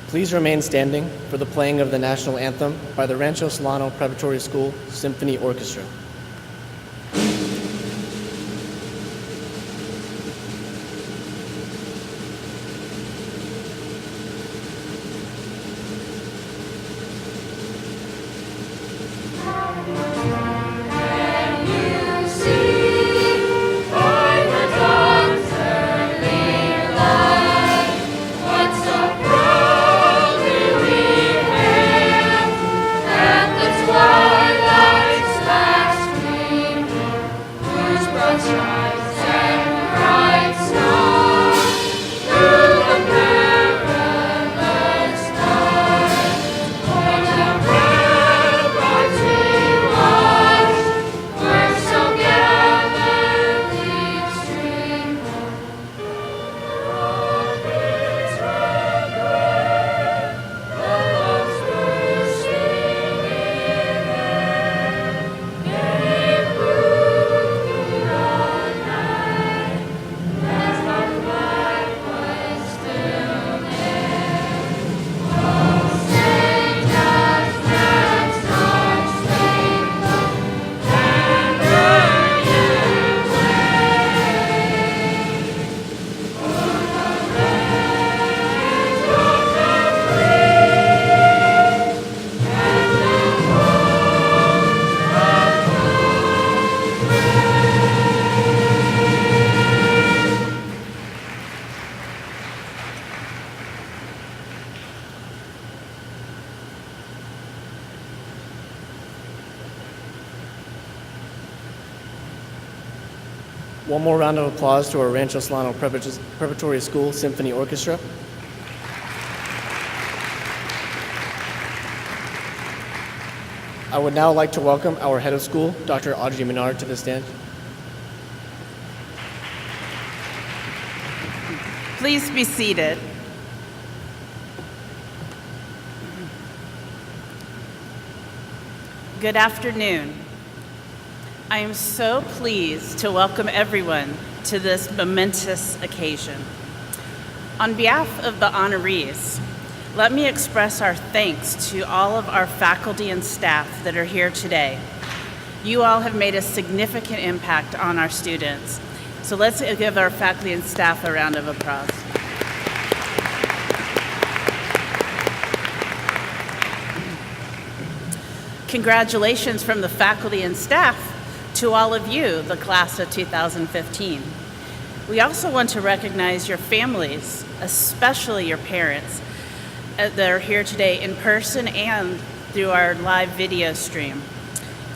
Please remain standing for the playing of the national anthem by the Rancho Solano Preparatory School Symphony Orchestra. One more round of applause to our Rancho Solano Preparatory School Symphony Orchestra. I would now like to welcome our head of school, Dr. Audrey Menard, to the stand. Please be seated. Good afternoon. I am so pleased to welcome everyone to this momentous occasion. On behalf of the honorees, let me express our thanks to all of our faculty and staff that are here today. You all have made a significant impact on our students. So let's give our faculty and staff a round of applause. Congratulations from the faculty and staff to all of you, the class of 2015. We also want to recognize your families, especially your parents, that are here today in person and through our live video stream.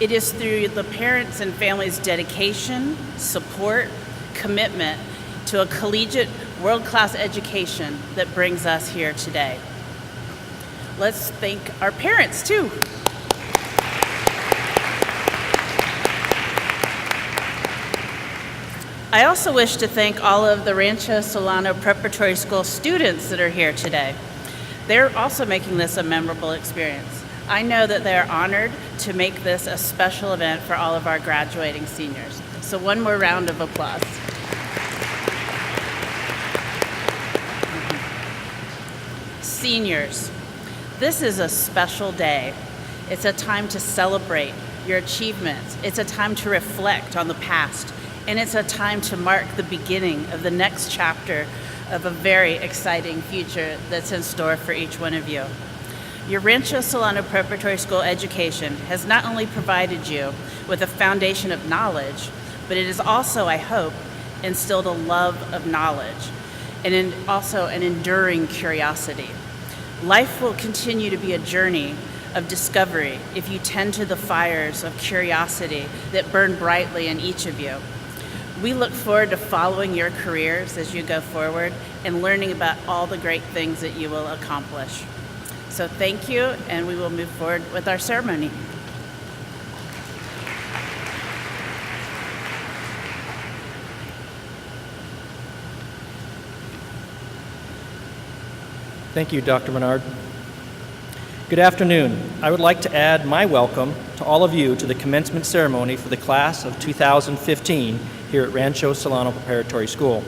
It is through the parents and families' dedication, support, commitment to a collegiate world-class education that brings us here today. Let's thank our parents too. I also wish to thank all of the Rancho Solano Preparatory School students that are here today. They're also making this a memorable experience. I know that they're honored to make this a special event for all of our graduating seniors. So one more round of applause. Seniors, this is a special day. It's a time to celebrate your achievements. It's a time to reflect on the past. And it's a time to mark the beginning of the next chapter of a very exciting future that's in store for each one of you. Your Rancho Solano Preparatory School education has not only provided you with a foundation of knowledge, but it has also, I hope, instilled a love of knowledge and also an enduring curiosity. Life will continue to be a journey of discovery if you tend to the fires of curiosity that burn brightly in each of you. We look forward to following your careers as you go forward and learning about all the great things that you will accomplish. So thank you, and we will move forward with our ceremony. Thank you, Dr. Menard. Good afternoon. I would like to add my welcome to all of you to the commencement ceremony for the class of 2015 here at Rancho Solano Preparatory School.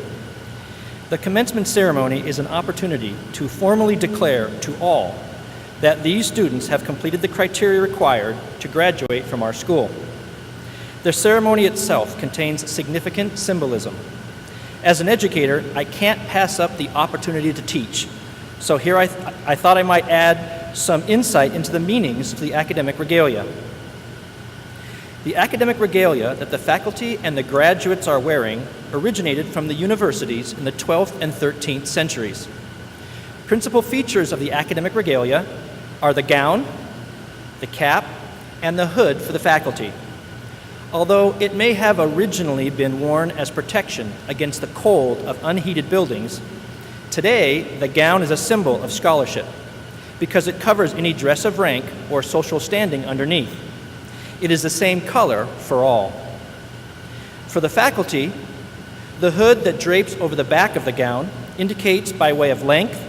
The commencement ceremony is an opportunity to formally declare to all that these students have completed the criteria required to graduate from our school. The ceremony itself contains significant symbolism. As an educator, I can't pass up the opportunity to teach, so here I thought I might add some insight into the meanings of the academic regalia. The academic regalia that the faculty and the graduates are wearing originated from the universities in the 12th and 13th centuries. Principal features of the academic regalia are the gown, the cap, and the hood for the faculty. Although it may have originally been worn as protection against the cold of unheated buildings, today the gown is a symbol of scholarship because it covers any dress of rank or social standing underneath. It is the same color for all. For the faculty, the hood that drapes over the back of the gown indicates by way of length,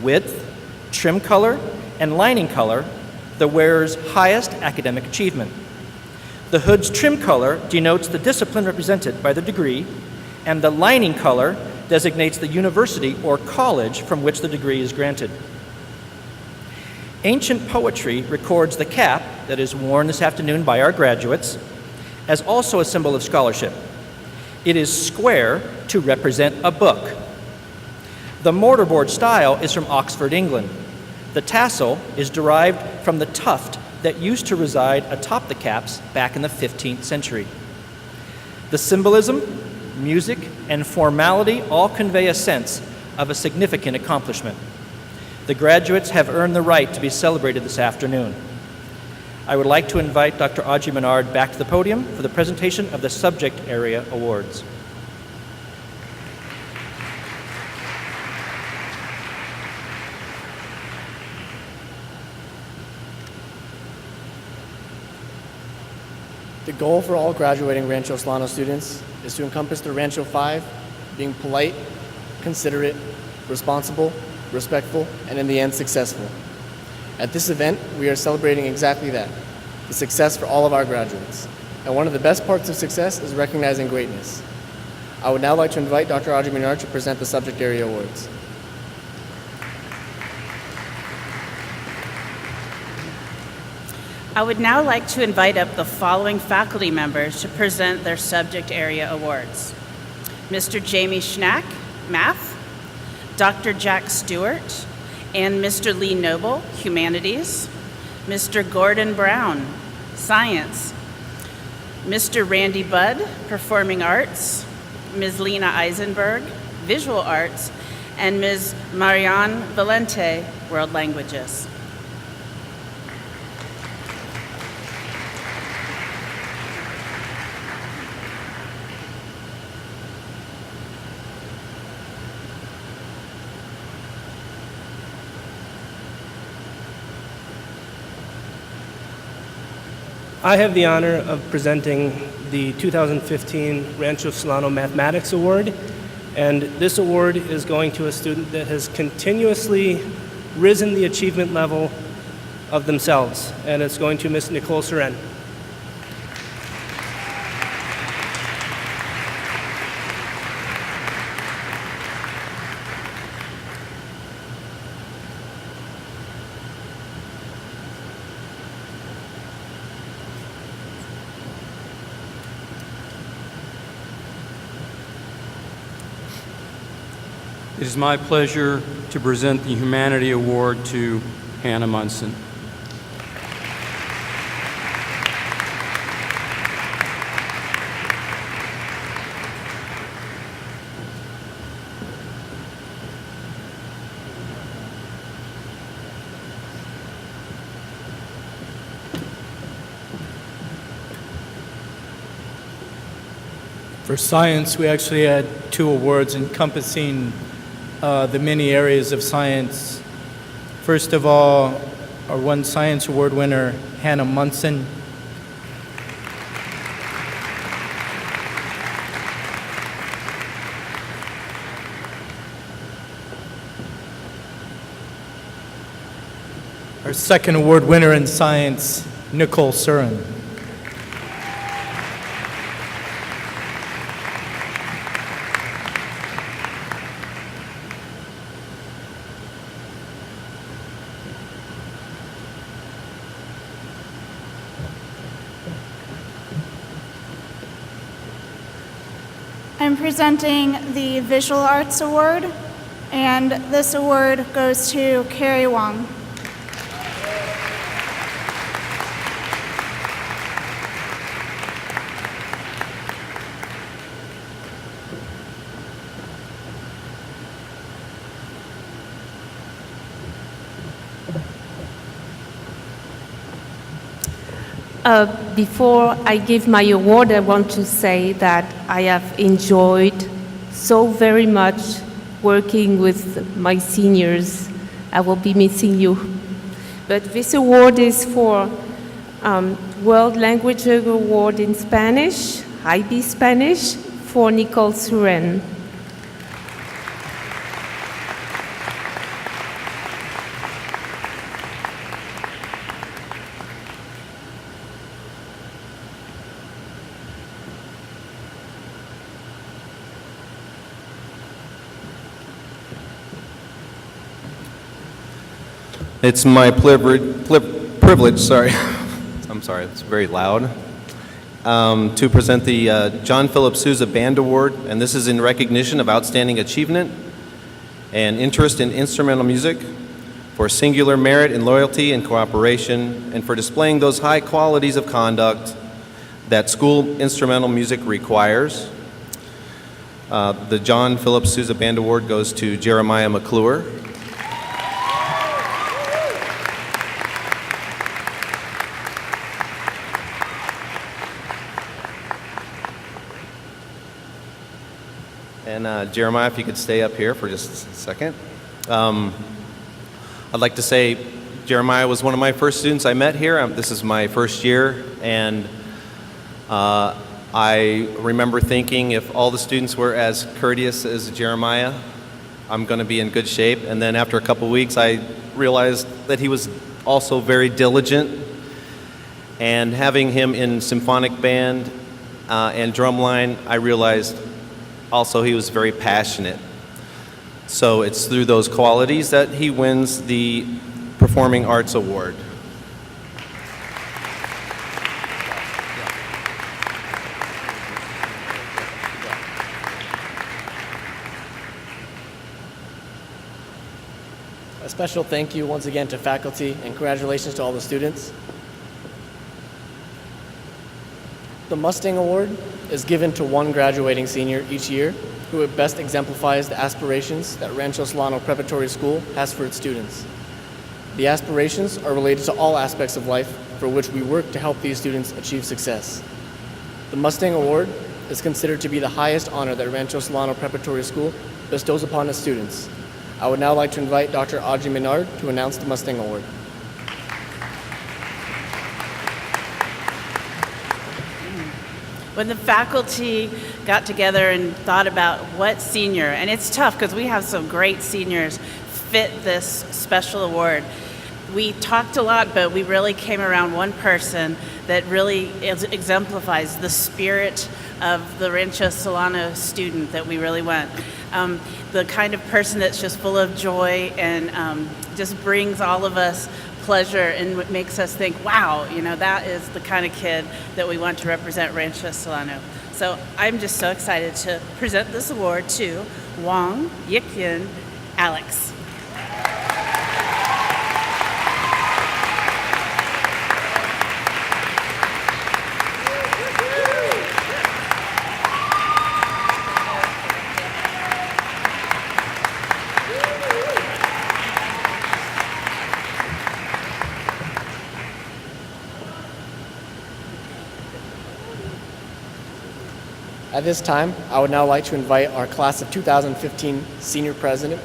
width, trim color, and lining color the wearer's highest academic achievement. The hood's trim color denotes the discipline represented by the degree, and the lining color designates the university or college from which the degree is granted. Ancient poetry records the cap that is worn this afternoon by our graduates as also a symbol of scholarship. It is square to represent a book. The mortarboard style is from Oxford, England. The tassel is derived from the tuft that used to reside atop the caps back in the 15th century. The symbolism, music, and formality all convey a sense of a significant accomplishment. The graduates have earned the right to be celebrated this afternoon. I would like to invite Dr. Audrey Menard back to the podium for the presentation of the Subject Area Awards. The goal for all graduating Rancho Solano students is to encompass the Rancho 5, being polite, considerate, responsible, respectful, and in the end, successful. At this event, we are celebrating exactly that, the success for all of our graduates. And one of the best parts of success is recognizing greatness. I would now like to invite Dr. Audrey Menard to present the Subject Area Awards. I would now like to invite up the following faculty members to present their Subject Area Awards. Mr. Jamie Schnack, Math, Dr. Jack Stewart, and Mr. Lee Noble, Humanities, Mr. Gordon Brown, Science, Mr. Randy Budd, Performing Arts, Ms. Lena Eisenberg, Visual Arts, and Ms. Marianne Valente, World Languages. I have the honor of presenting the 2015 Rancho Solano Mathematics Award, and this award is going to a student that has continuously risen the achievement level of themselves, and it's going to Ms. Nicole Seren. It is my pleasure to present the Humanity Award to Hannah Munson. For science, we actually had 2 awards encompassing the many areas of science. First of all, our one science award winner, Hannah Munson. Our second award winner in science, Nicole Seren. I'm presenting the Visual Arts Award, and this award goes to Carrie Wong. Before I give my award, I want to say that I have enjoyed so very much working with my seniors. I will be missing you. But this award is for World Language Award in Spanish, IB Spanish, for Nicole Suren. It's my privilege, sorry, I'm sorry, it's very loud, to present the John Philip Sousa Band Award, and this is in recognition of outstanding achievement and interest in instrumental music, for singular merit in loyalty and cooperation, and for displaying those high qualities of conduct that school instrumental music requires. The John Philip Sousa Band Award goes to Jeremiah McClure. And Jeremiah, if you could stay up here for just a second. I'd like to say Jeremiah was one of my first students I met here. This is my first year, and I remember thinking if all the students were as courteous as Jeremiah, I'm going to be in good shape. And then after a couple weeks, I realized that he was also very diligent. And having him in symphonic band and drumline, I realized also he was very passionate. So it's through those qualities that he wins the Performing Arts Award. A special thank you once again to faculty and congratulations to all the students. The Mustang Award is given to one graduating senior each year who best exemplifies the aspirations that Rancho Solano Preparatory School has for its students. The aspirations are related to all aspects of life for which we work to help these students achieve success. The Mustang Award is considered to be the highest honor that Rancho Solano Preparatory School bestows upon its students. I would now like to invite Dr. Audrey Menard to announce the Mustang Award. When the faculty got together and thought about what senior, and it's tough because we have some great seniors fit this special award. We talked a lot, but we really came around one person that really exemplifies the spirit of the Rancho Solano student that we really want. The kind of person that's just full of joy and just brings all of us pleasure and makes us think, wow, you know, that is the kind of kid that we want to represent Rancho Solano. So I'm just so excited to present this award to Wong Yik-Yin Alex. At this time, I would now like to invite our class of 2015 senior president,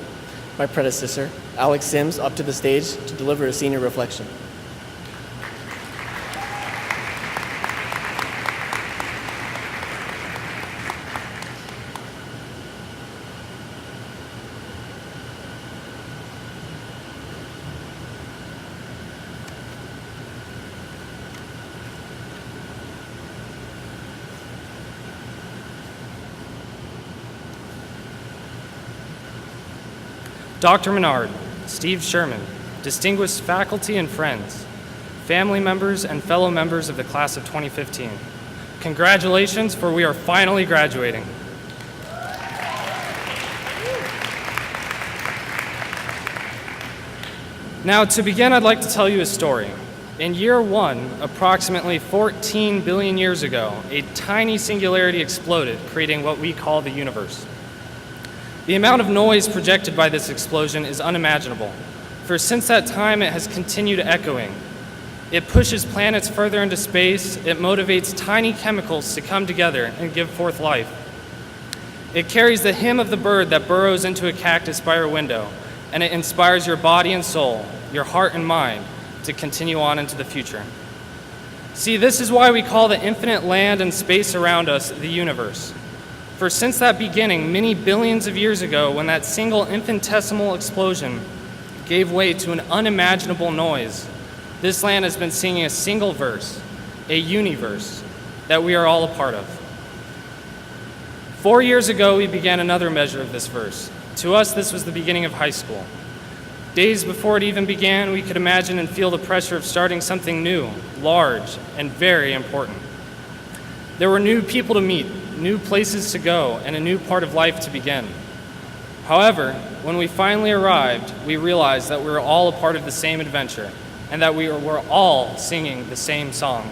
my predecessor, Alex Sims, up to the stage to deliver a senior reflection. Dr. Menard, Steve Sherman, distinguished faculty and friends, family members and fellow members of the class of 2015. Congratulations, for we are finally graduating. Now, to begin, I'd like to tell you a story. In year one, approximately 14 billion years ago, a tiny singularity exploded, creating what we call the universe. The amount of noise projected by this explosion is unimaginable, for since that time it has continued echoing. It pushes planets further into space, it motivates tiny chemicals to come together and give forth life. It carries the hymn of the bird that burrows into a cactus by your window, and it inspires your body and soul, your heart and mind, to continue on into the future. See, this is why we call the infinite land and space around us the universe. For since that beginning, many billions of years ago, when that single infinitesimal explosion gave way to an unimaginable noise, this land has been singing a single verse, a universe, that we are all a part of. 4 years ago, we began another measure of this verse. To us, this was the beginning of high school. Days before it even began, we could imagine and feel the pressure of starting something new, large, and very important. There were new people to meet, new places to go, and a new part of life to begin. However, when we finally arrived, we realized that we were all a part of the same adventure, and that we were all singing the same song.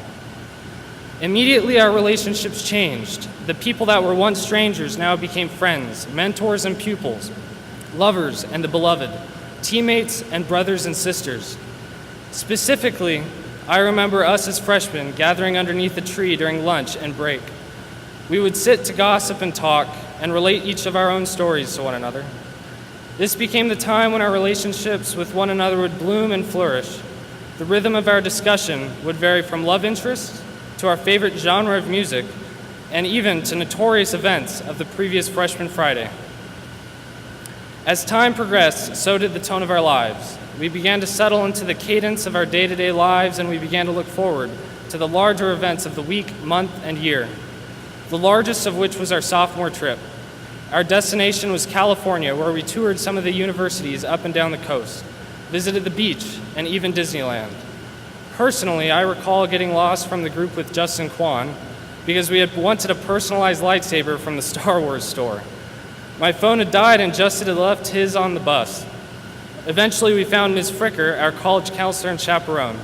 Immediately, our relationships changed. The people that were once strangers now became friends, mentors and pupils, lovers and the beloved, teammates and brothers and sisters. Specifically, I remember us as freshmen gathering underneath a tree during lunch and break. We would sit to gossip and talk and relate each of our own stories to one another. This became the time when our relationships with one another would bloom and flourish. The rhythm of our discussion would vary from love interests to our favorite genre of music, and even to notorious events of the previous Freshman Friday. As time progressed, so did the tone of our lives. We began to settle into the cadence of our day-to-day lives, and we began to look forward to the larger events of the week, month, and year, the largest of which was our sophomore trip. Our destination was California, where we toured some of the universities up and down the coast, visited the beach, and even Disneyland. Personally, I recall getting lost from the group with Justin Kwan because we had wanted a personalized lightsaber from the Star Wars store. My phone had died and Justin had left his on the bus. Eventually, we found Ms. Fricker, our college counselor and chaperone,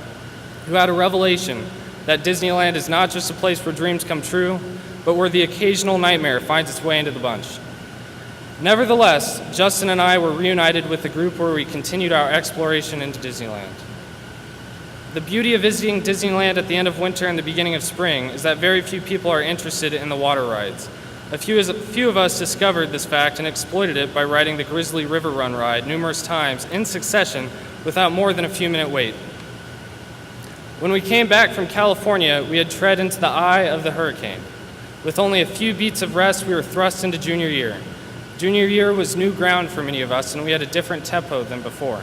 who had a revelation that Disneyland is not just a place where dreams come true, but where the occasional nightmare finds its way into the bunch. Nevertheless, Justin and I were reunited with the group where we continued our exploration into Disneyland. The beauty of visiting Disneyland at the end of winter and the beginning of spring is that very few people are interested in the water rides. A few of us discovered this fact and exploited it by riding the Grizzly River Run ride numerous times in succession without more than a few-minute wait. When we came back from California, we had tread into the eye of the hurricane. With only a few beats of rest, we were thrust into junior year. Junior year was new ground for many of us, and we had a different tempo than before.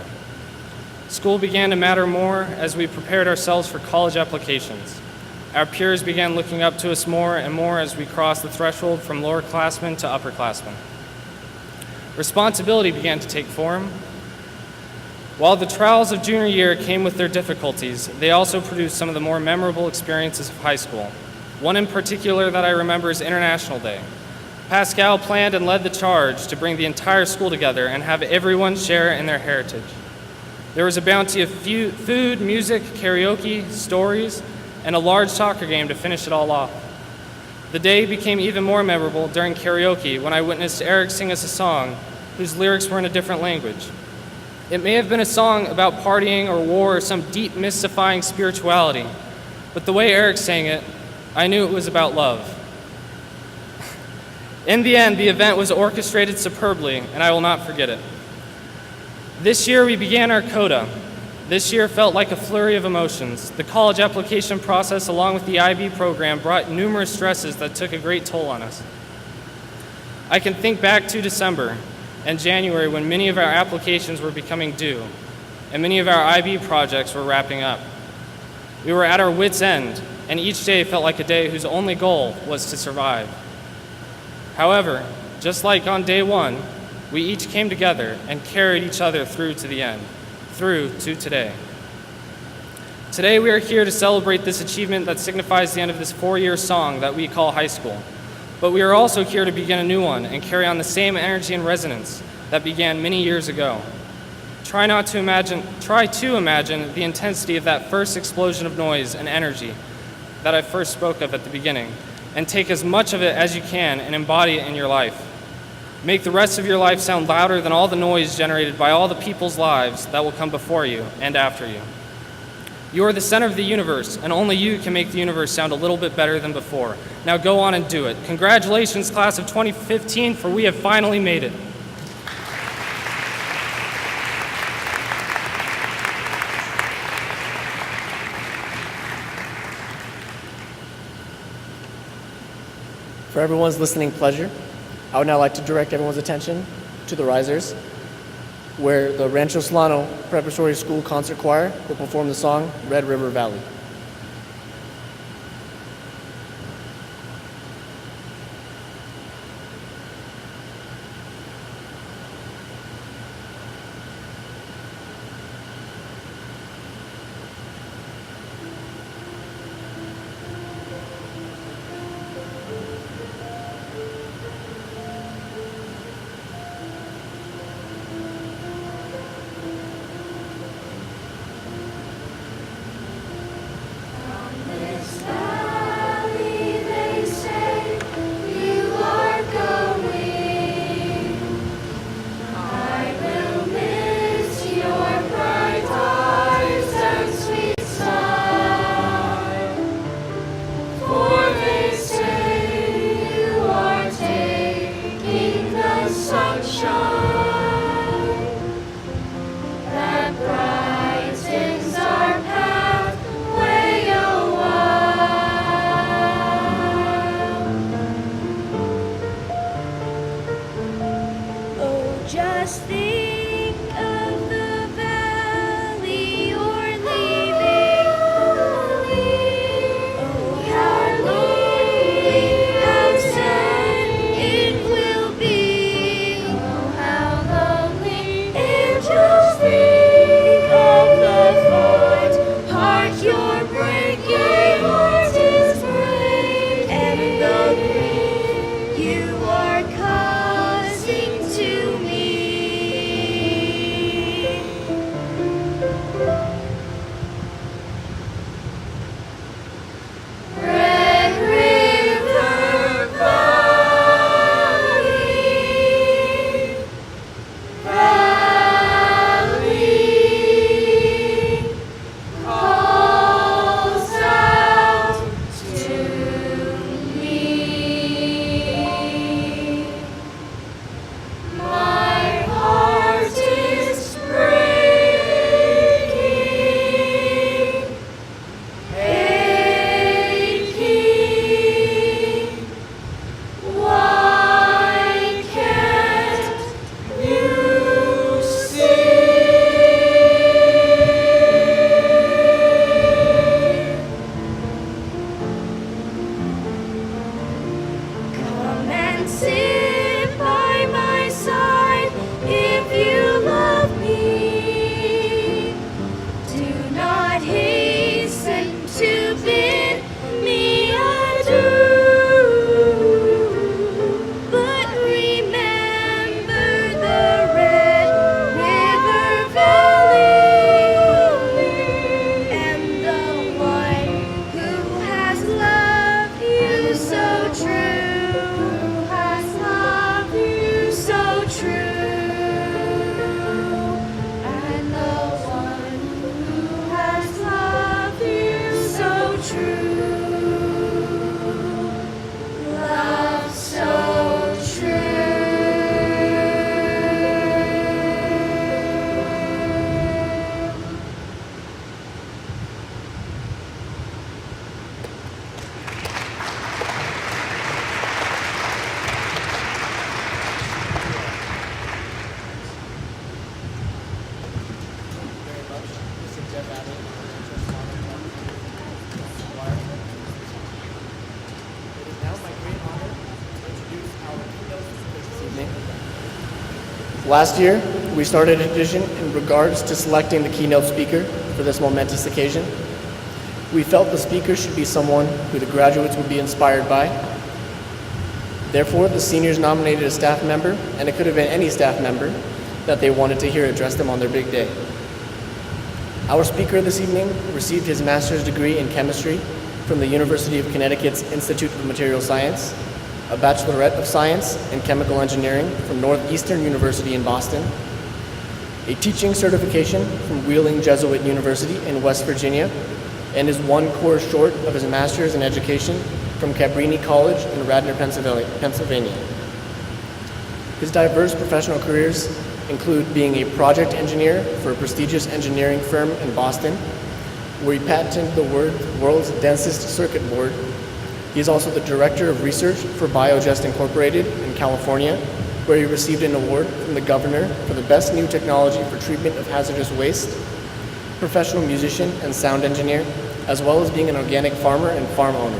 School began to matter more as we prepared ourselves for college applications. Our peers began looking up to us more and more as we crossed the threshold from lowerclassmen to upperclassmen. Responsibility began to take form. While the trials of junior year came with their difficulties, they also produced some of the more memorable experiences of high school. One in particular that I remember is International Day. Pascal planned and led the charge to bring the entire school together and have everyone share in their heritage. There was a bounty of food, music, karaoke, stories, and a large soccer game to finish it all off. The day became even more memorable during karaoke when I witnessed Eric sing us a song whose lyrics were in a different language. It may have been a song about partying or war or some deep, mystifying spirituality, but the way Eric sang it, I knew it was about love. In the end, the event was orchestrated superbly, and I will not forget it. This year, we began our CODA. This year felt like a flurry of emotions. The college application process, along with the IB program, brought numerous stresses that took a great toll on us. I can think back to December and January when many of our applications were becoming due, and many of our IB projects were wrapping up. We were at our wits' end, and each day felt like a day whose only goal was to survive. However, just like on day one, we each came together and carried each other through to the end, through to today. Today we are here to celebrate this achievement that signifies the end of this 4-year song that we call high school. But we are also here to begin a new one and carry on the same energy and resonance that began many years ago. Try to imagine the intensity of that first explosion of noise and energy that I first spoke of at the beginning, and take as much of it as you can and embody it in your life. Make the rest of your life sound louder than all the noise generated by all the people's lives that will come before you and after you. You are the center of the universe, and only you can make the universe sound a little bit better than before. Now go on and do it. Congratulations, class of 2015, for we have finally made it. For everyone's listening pleasure, I would now like to direct everyone's attention to the risers, where the Rancho Solano Preparatory School Concert Choir will perform the song Red River Valley. Just think of the valley you're leaving. Oh, how lonely, how sad it will be. Oh, how lonely. And just think of the heart you're breaking. Heart is breaking. And the grief you are causing to me. Red River Valley, calls out to me. My heart is breaking, aching. Why can't you see? Come and sit by my side if you love me. Do not hasten to bid me adieu, but remember the Red River Valley and the one who has loved you so true, who has loved you so true, and the one who has loved you so true, love so true. It is now my great honor to introduce our keynote speakers this evening. Last year, we started a tradition in regards to selecting the keynote speaker for this momentous occasion. We felt the speaker should be someone who the graduates would be inspired by. Therefore, the seniors nominated a staff member, and it could have been any staff member, that they wanted to hear address them on their big day. Our speaker this evening received his master's degree in chemistry from the University of Connecticut's Institute of Material Science, a bachelorette of science in chemical engineering from Northeastern University in Boston, a teaching certification from Wheeling Jesuit University in West Virginia, and is one course short of his master's in education from Cabrini College in Radnor, Pennsylvania. His diverse professional careers include being a project engineer for a prestigious engineering firm in Boston, where he patented the world's densest circuit board. He is also the director of research for Biogest Incorporated in California, where he received an award from the governor for the best new technology for treatment of hazardous waste, professional musician and sound engineer, as well as being an organic farmer and farm owner.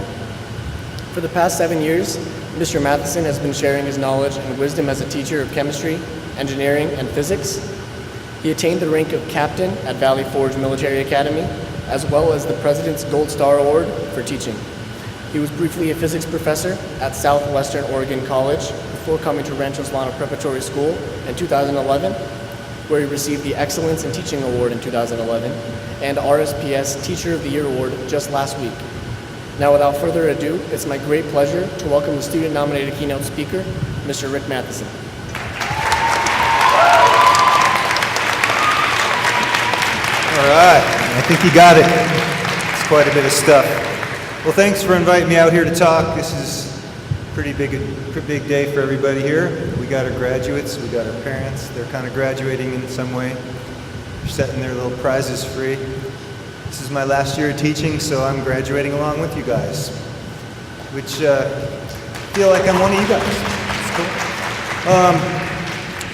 For the past 7 years, Mr. Matheson has been sharing his knowledge and wisdom as a teacher of chemistry, engineering, and physics. He attained the rank of captain at Valley Forge Military Academy, as well as the President's Gold Star Award for teaching. He was briefly a physics professor at Southwestern Oregon College before coming to Rancho Solano Preparatory School in 2011, where he received the Excellence in Teaching Award in 2011 and RSPS Teacher of the Year Award just last week. Now, without further ado, it's my great pleasure to welcome the student-nominated keynote speaker, Mr. Rick Matheson. All right, I think you got it. It's quite a bit of stuff. Well, thanks for inviting me out here to talk. This is a pretty big day for everybody here. We got our graduates, we got our parents. They're kind of graduating in some way. They're setting their little prizes free. This is my last year of teaching, so I'm graduating along with you guys, which feel like I'm one of you guys. It's cool.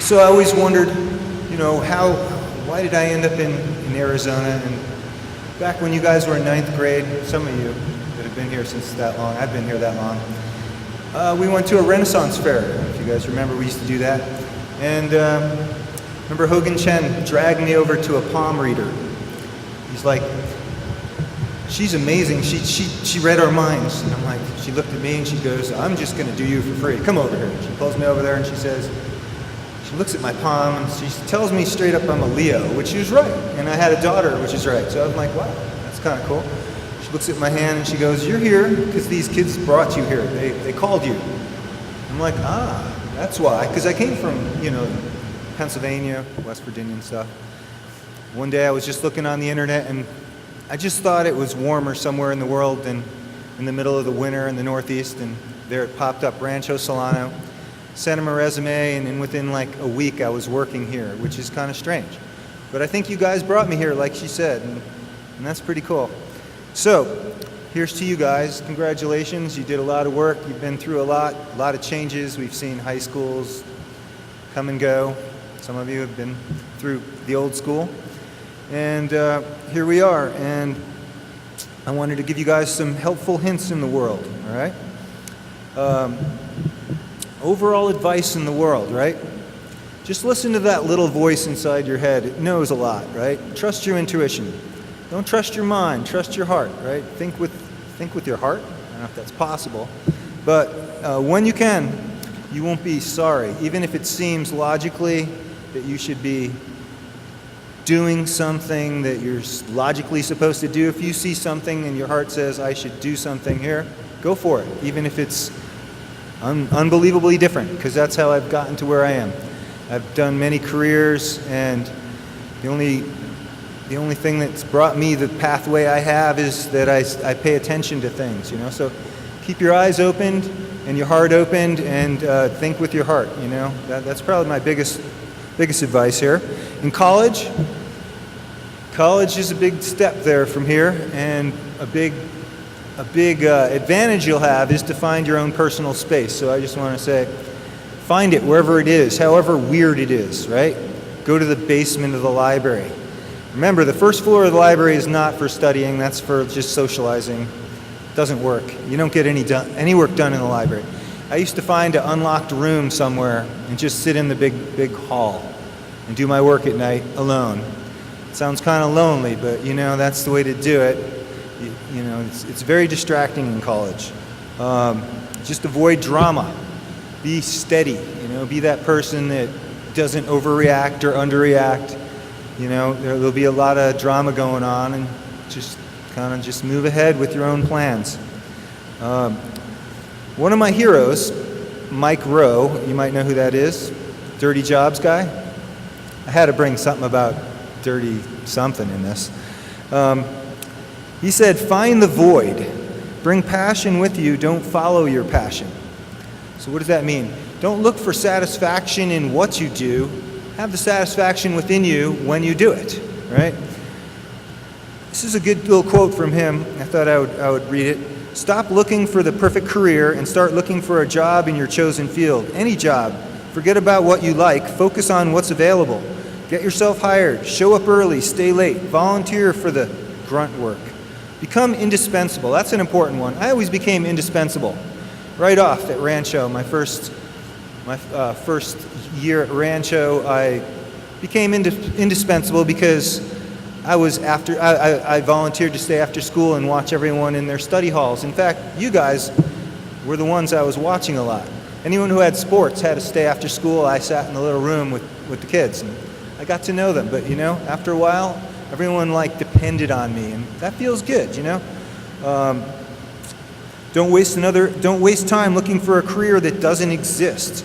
So I always wondered, you know, why did I end up in Arizona? And back when you guys were in 9th grade, some of you that have been here since that long, I've been here that long, we went to a Renaissance fair. If you guys remember, we used to do that. And remember Hogan Chen dragged me over to a palm reader. He's like, she's amazing. She read our minds. And I'm like, she looked at me and she goes, I'm just going to do you for free. Come over here. She pulls me over there and she says, she looks at my palm and she tells me straight up I'm a Leo, which is right. And I had a daughter, which is right. So I'm like, wow, that's kind of cool. She looks at my hand and she goes, you're here because these kids brought you here. They called you. I'm like, that's why. Because I came from, you know, Pennsylvania, West Virginia and stuff. One day I was just looking on the internet and I just thought it was warmer somewhere in the world than in the middle of the winter in the Northeast, and there it popped up, Rancho Solano. Sent him a resume, and within like a week I was working here, which is kind of strange. But I think you guys brought me here, like she said, and that's pretty cool. So, here's to you guys. Congratulations, you did a lot of work. You've been through a lot of changes. We've seen high schools come and go. Some of you have been through the old school. And here we are, and I wanted to give you guys some helpful hints in the world, all right? Overall advice in the world, right? Just listen to that little voice inside your head. It knows a lot, right? Trust your intuition. Don't trust your mind, trust your heart, right? Think with your heart. I don't know if that's possible. But when you can, you won't be sorry. Even if it seems logically that you should be doing something that you're logically supposed to do. If you see something and your heart says, I should do something here, go for it, even if it's unbelievably different, because that's how I've gotten to where I am. I've done many careers, and the only thing that's brought me the pathway I have is that I pay attention to things, you know. So keep your eyes opened and your heart opened, and think with your heart, you know. That's probably my biggest advice here. In college is a big step there from here, and a big advantage you'll have is to find your own personal space. So I just want to say, find it wherever it is, however weird it is, right? Go to the basement of the library. Remember, the first floor of the library is not for studying, that's for just socializing. It doesn't work. You don't get any work done in the library. I used to find an unlocked room somewhere and just sit in the big hall and do my work at night alone. It sounds kind of lonely, but you know, that's the way to do it. You know, it's very distracting in college. Just avoid drama. Be steady, you know, be that person that doesn't overreact or underreact. You know, there'll be a lot of drama going on, and just kind of just move ahead with your own plans. One of my heroes, Mike Rowe, you might know who that is, Dirty Jobs guy. I had to bring something about dirty something in this. He said, "Find the void. Bring passion with you. Don't follow your passion." So what does that mean? Don't look for satisfaction in what you do. Have the satisfaction within you when you do it, right? This is a good little quote from him. I thought I would read it. "Stop looking for the perfect career and start looking for a job in your chosen field. Any job. Forget about what you like. Focus on what's available. Get yourself hired. Show up early. Stay late. Volunteer for the grunt work. Become indispensable." That's an important one. I always became indispensable. Right off at Rancho, my first year at Rancho, I became indispensable because I volunteered to stay after school and watch everyone in their study halls. In fact, you guys were the ones I was watching a lot. Anyone who had sports had to stay after school. I sat in the little room with the kids, and I got to know them. But you know, after a while, everyone depended on me, and that feels good, you know. Don't waste time looking for a career that doesn't exist.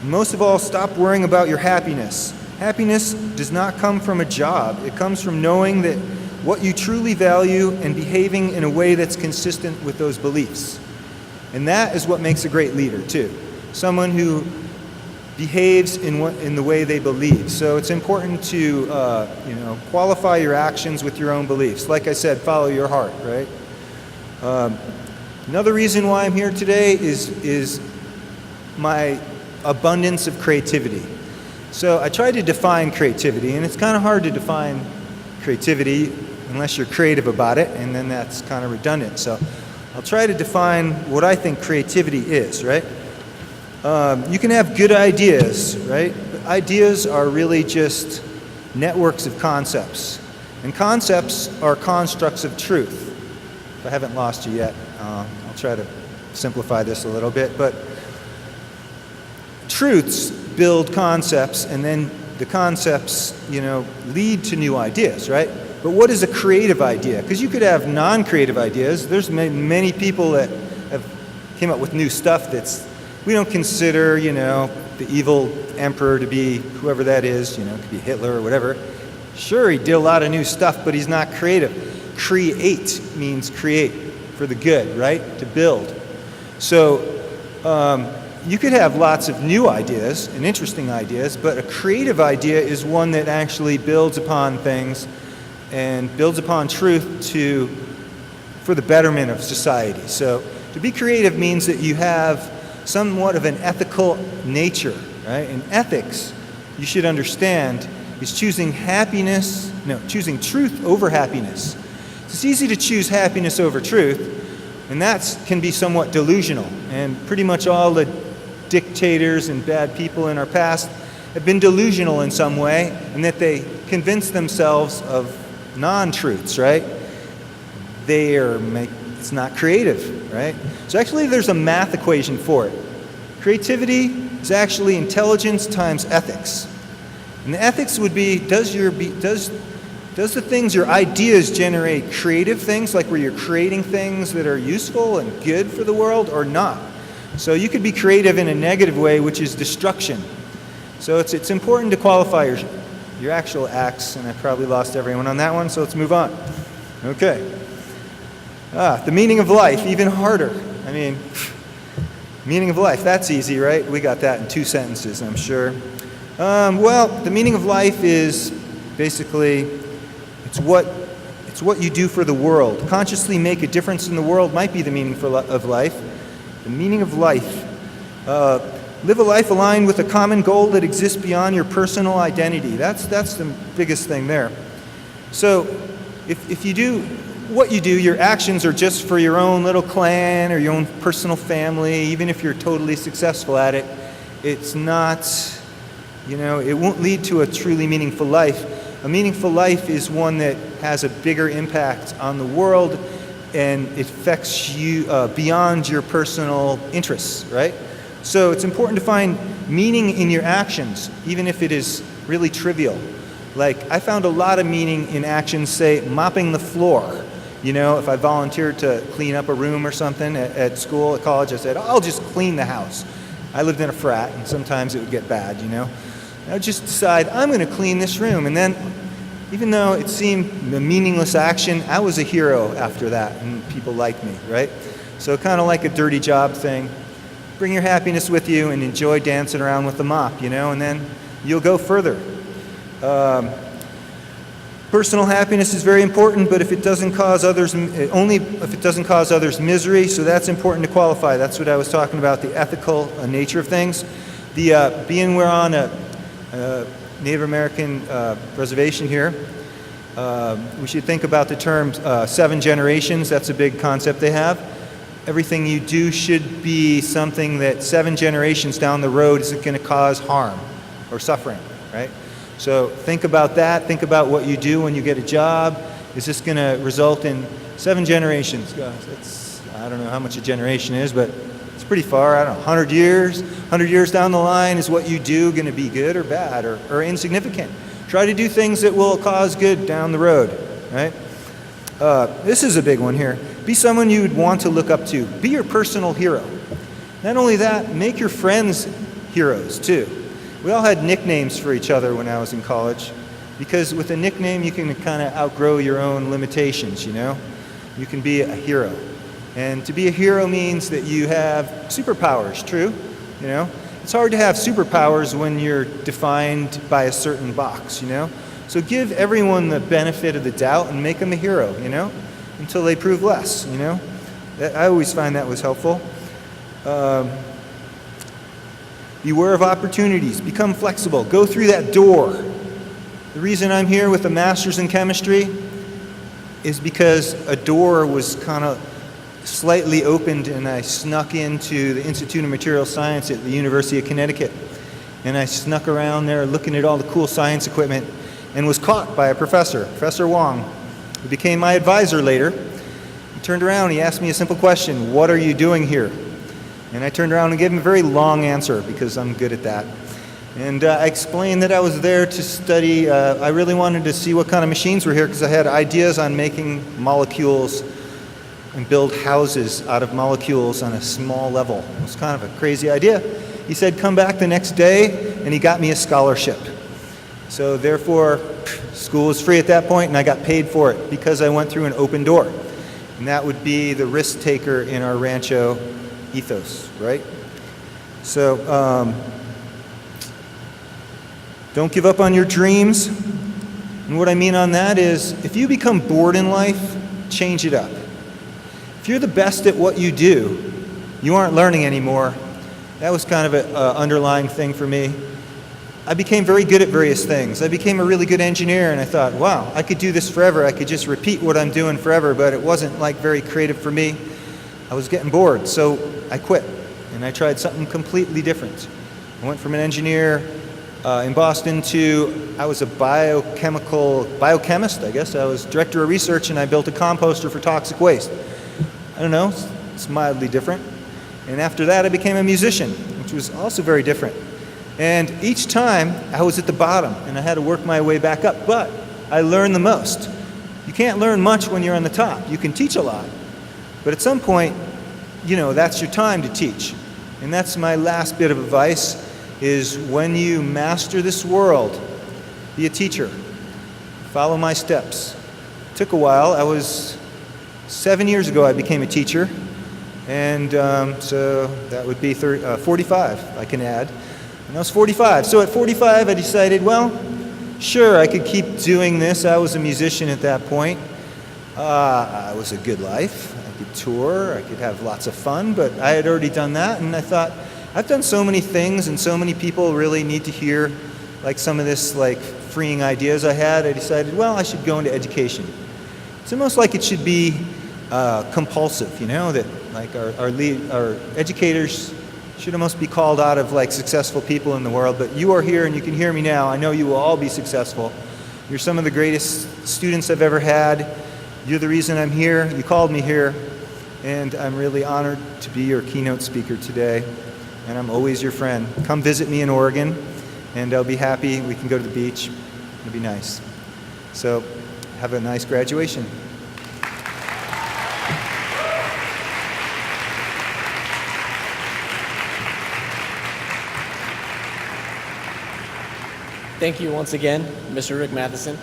Most of all, stop worrying about your happiness. Happiness does not come from a job. It comes from knowing that what you truly value and behaving in a way that's consistent with those beliefs. And that is what makes a great leader, too. Someone who behaves in the way they believe. So it's important to qualify your actions with your own beliefs. Like I said, follow your heart, right? Another reason why I'm here today is my abundance of creativity. So I tried to define creativity, and it's kind of hard to define creativity unless you're creative about it, and then that's kind of redundant. So I'll try to define what I think creativity is, right? You can have good ideas, right? But ideas are really just networks of concepts. And concepts are constructs of truth. If I haven't lost you yet, I'll try to simplify this a little bit. But truths build concepts, and then the concepts, lead to new ideas, right? But what is a creative idea? Because you could have non-creative ideas. There's many people that have came up with new stuff we don't consider, the evil emperor to be whoever that is, it could be Hitler or whatever. Sure, he did a lot of new stuff, but he's not creative. Create means create for the good, right? To build. So you could have lots of new ideas and interesting ideas, but a creative idea is one that actually builds upon things and builds upon truth for the betterment of society. So to be creative means that you have somewhat of an ethical nature, right? And ethics, you should understand, is choosing truth over happiness. It's easy to choose happiness over truth, and that can be somewhat delusional. And pretty much all the dictators and bad people in our past have been delusional in some way, and that they convince themselves of non-truths, right? It's not creative, right? So actually there's a math equation for it. Creativity is actually intelligence times ethics. And the ethics would be, does the things, your ideas generate creative things, like where you're creating things that are useful and good for the world, or not? So you could be creative in a negative way, which is destruction. So it's important to qualify your actual acts, and I probably lost everyone on that one, so let's move on. Okay. The meaning of life, even harder. Meaning of life, that's easy, right? We got that in 2 sentences, I'm sure. The meaning of life is basically, it's what you do for the world. Consciously make a difference in the world might be the meaning of life. The meaning of life. Live a life aligned with a common goal that exists beyond your personal identity. That's the biggest thing there. So if you do what you do, your actions are just for your own little clan or your own personal family, even if you're totally successful at it, it's not, it won't lead to a truly meaningful life. A meaningful life is one that has a bigger impact on the world, and it affects you beyond your personal interests, right? So it's important to find meaning in your actions, even if it is really trivial. Like, I found a lot of meaning in actions, say, mopping the floor. You know, if I volunteered to clean up a room or something at school, at college, I said, I'll just clean the house. I lived in a frat, and sometimes it would get bad, you know. I would just decide, I'm going to clean this room. And then, even though it seemed a meaningless action, I was a hero after that, and people liked me, right? So kind of like a dirty job thing. Bring your happiness with you and enjoy dancing around with the mop, you know, and then you'll go further. Personal happiness is very important, but if it doesn't cause others, only if it doesn't cause others misery, so that's important to qualify. That's what I was talking about, the ethical nature of things. Being we're on a Native American reservation here, we should think about the term 7 generations. That's a big concept they have. Everything you do should be something that 7 generations down the road isn't going to cause harm or suffering, right? So think about that. Think about what you do when you get a job. Is this going to result in 7 generations? Gosh, that's, I don't know how much a generation is, but it's pretty far. I don't know, 100 years? 100 years down the line, is what you do going to be good or bad or insignificant? Try to do things that will cause good down the road, right? This is a big one here. Be someone you would want to look up to. Be your personal hero. Not only that, make your friends heroes too. We all had nicknames for each other when I was in college, because with a nickname you can kind of outgrow your own limitations, you know? You can be a hero. And to be a hero means that you have superpowers, true? You know? It's hard to have superpowers when you're defined by a certain box, you know? So give everyone the benefit of the doubt and make them a hero, you know? Until they prove less, you know? I always find that was helpful. Beware of opportunities. Become flexible. Go through that door. The reason I'm here with a master's in chemistry is because a door was kind of slightly opened and I snuck into the Institute of Material Science at the University of Connecticut. And I snuck around there looking at all the cool science equipment and was caught by a professor, Professor Wong, who became my advisor later. He turned around and he asked me a simple question: what are you doing here? And I turned around and gave him a very long answer because I'm good at that. And I explained that I was there to study, I really wanted to see what kind of machines were here because I had ideas on making molecules and build houses out of molecules on a small level. It was kind of a crazy idea. He said, come back the next day, and he got me a scholarship. So therefore, school was free at that point, and I got paid for it because I went through an open door. And that would be the risk taker in our Rancho ethos, right? So don't give up on your dreams. And what I mean on that is, if you become bored in life, change it up. If you're the best at what you do, you aren't learning anymore. That was kind of an underlying thing for me. I became very good at various things. I became a really good engineer, and I thought, wow, I could do this forever. I could just repeat what I'm doing forever, but it wasn't like very creative for me. I was getting bored, so I quit, and I tried something completely different. I went from an engineer in Boston to, I was a biochemist, I guess. I was director of research, and I built a composter for toxic waste. I don't know, it's mildly different. And after that, I became a musician, which was also very different. And each time, I was at the bottom, and I had to work my way back up, but I learned the most. You can't learn much when you're on the top. You can teach a lot. But at some point, you know, that's your time to teach. And that's my last bit of advice, is when you master this world, be a teacher. Follow my steps. It took a while. 7 years ago I became a teacher. And so that would be 45, I can add. And I was 45. So at 45 I decided, well, sure, I could keep doing this. I was a musician at that point. It was a good life. I could tour, I could have lots of fun, but I had already done that, and I thought, I've done so many things, and so many people really need to hear like some of this like freeing ideas I had. I decided, well, I should go into education. It's almost like it should be compulsive, you know, that like our educators should almost be called out of like successful people in the world, but you are here and you can hear me now. I know you will all be successful. You're some of the greatest students I've ever had. You're the reason I'm here. You called me here, and I'm really honored to be your keynote speaker today. and I'm always your friend. Come visit me in Oregon, and I'll be happy. We can go to the beach. It'll be nice. So have a nice graduation. Thank you once again, Mr. Rick Matheson.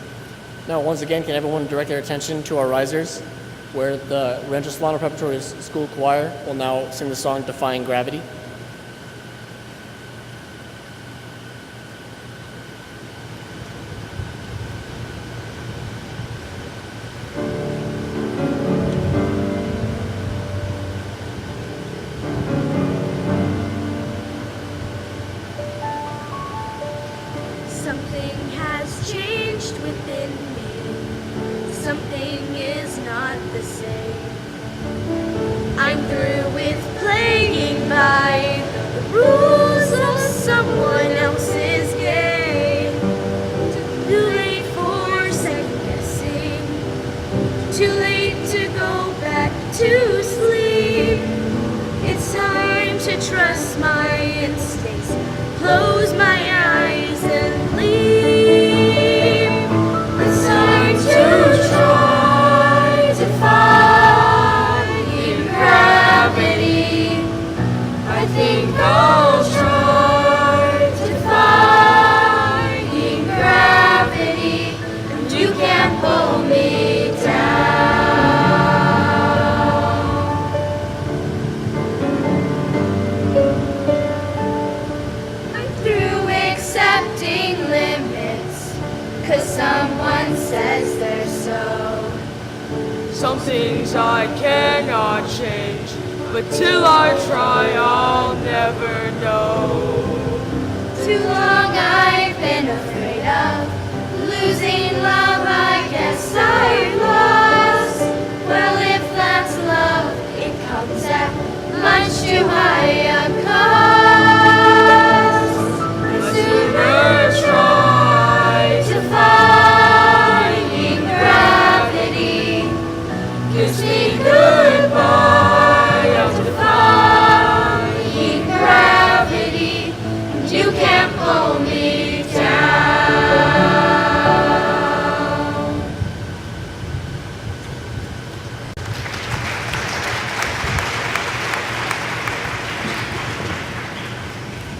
Now, once again, can everyone direct their attention to our risers, where the Rancho Solano Preparatory School Choir will now sing the song Defying Gravity. Something has changed within me. Something is not the same. I'm through with playing by the rules of someone else's game. Too late for second guessing. Too late to go back to sleep. It's time to trust my instincts. Close my eyes and leave. It's time to try defying gravity. I think I'll try defying gravity, and you can't pull me down. Accepting limits, 'cause someone says they're so. Some things I cannot change, but till I try, I'll never know. Too long I've been afraid of losing love, I guess I've lost. Well, if that's love, it comes at much too high a cost. Sooner try defying gravity. Kiss me goodbye, I'm defying gravity, and you can't pull me down.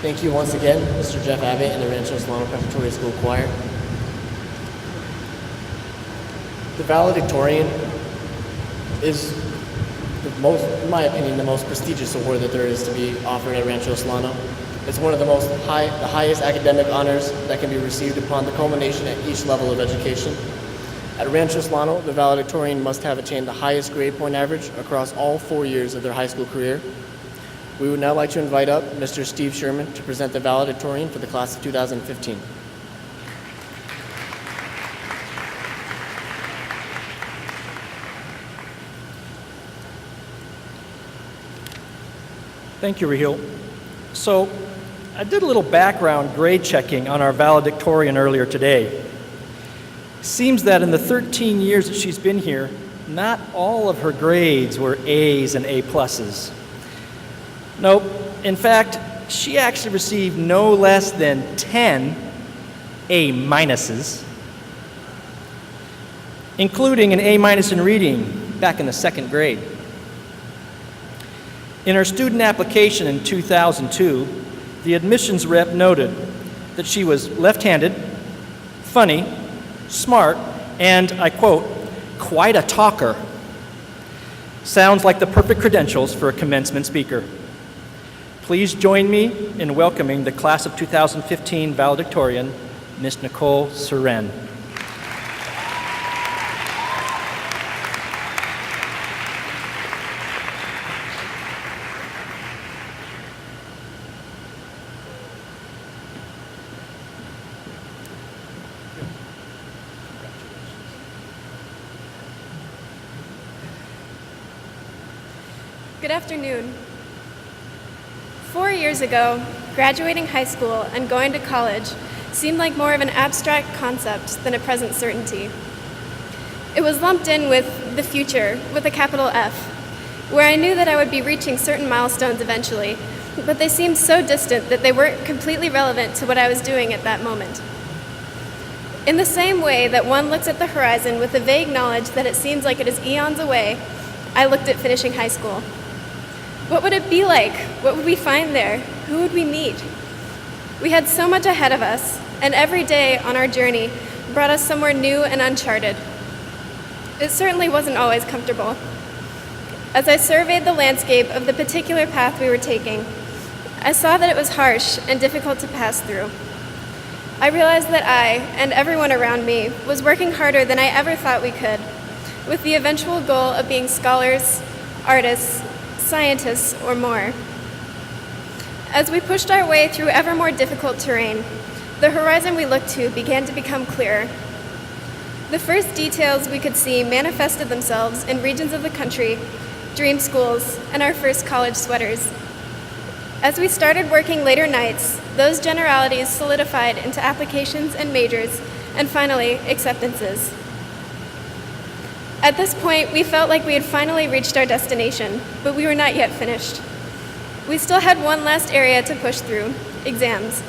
Thank you once again, Mr. Jeff Abbott and the Rancho Solano Preparatory School Choir. The valedictorian is in my opinion, the most prestigious award that there is to be offered at Rancho Solano. It's one of the highest academic honors that can be received upon the culmination at each level of education. At Rancho Solano, the valedictorian must have attained the highest grade point average across all 4 years of their high school career. We would now like to invite up Mr. Steve Sherman to present the valedictorian for the class of 2015. Thank you, Raheel. So, I did a little background grade checking on our valedictorian earlier today. Seems that in the 13 years that she's been here, not all of her grades were A's and A pluses. Nope. In fact, she actually received no less than 10 A minuses, including an A minus in reading back in the 2nd grade. In her student application in 2002, the admissions rep noted that she was left-handed, funny, smart, and, I quote, quite a talker. Sounds like the perfect credentials for a commencement speaker. Please join me in welcoming the class of 2015 valedictorian, Ms. Nicole Suren. Good afternoon. 4 years ago, graduating high school and going to college seemed like more of an abstract concept than a present certainty. It was lumped in with the future, with a capital F, where I knew that I would be reaching certain milestones eventually, but they seemed so distant that they weren't completely relevant to what I was doing at that moment. In the same way that one looks at the horizon with the vague knowledge that it seems like it is eons away, I looked at finishing high school. What would it be like? What would we find there? Who would we meet? We had so much ahead of us, and every day on our journey brought us somewhere new and uncharted. It certainly wasn't always comfortable. As I surveyed the landscape of the particular path we were taking, I saw that it was harsh and difficult to pass through. I realized that I, and everyone around me, was working harder than I ever thought we could, with the eventual goal of being scholars, artists, scientists, or more. As we pushed our way through ever more difficult terrain, the horizon we looked to began to become clearer. The first details we could see manifested themselves in regions of the country, dream schools, and our first college sweaters. As we started working later nights, those generalities solidified into applications and majors, and finally, acceptances. At this point, we felt like we had finally reached our destination, but we were not yet finished. We still had one last area to push through: exams.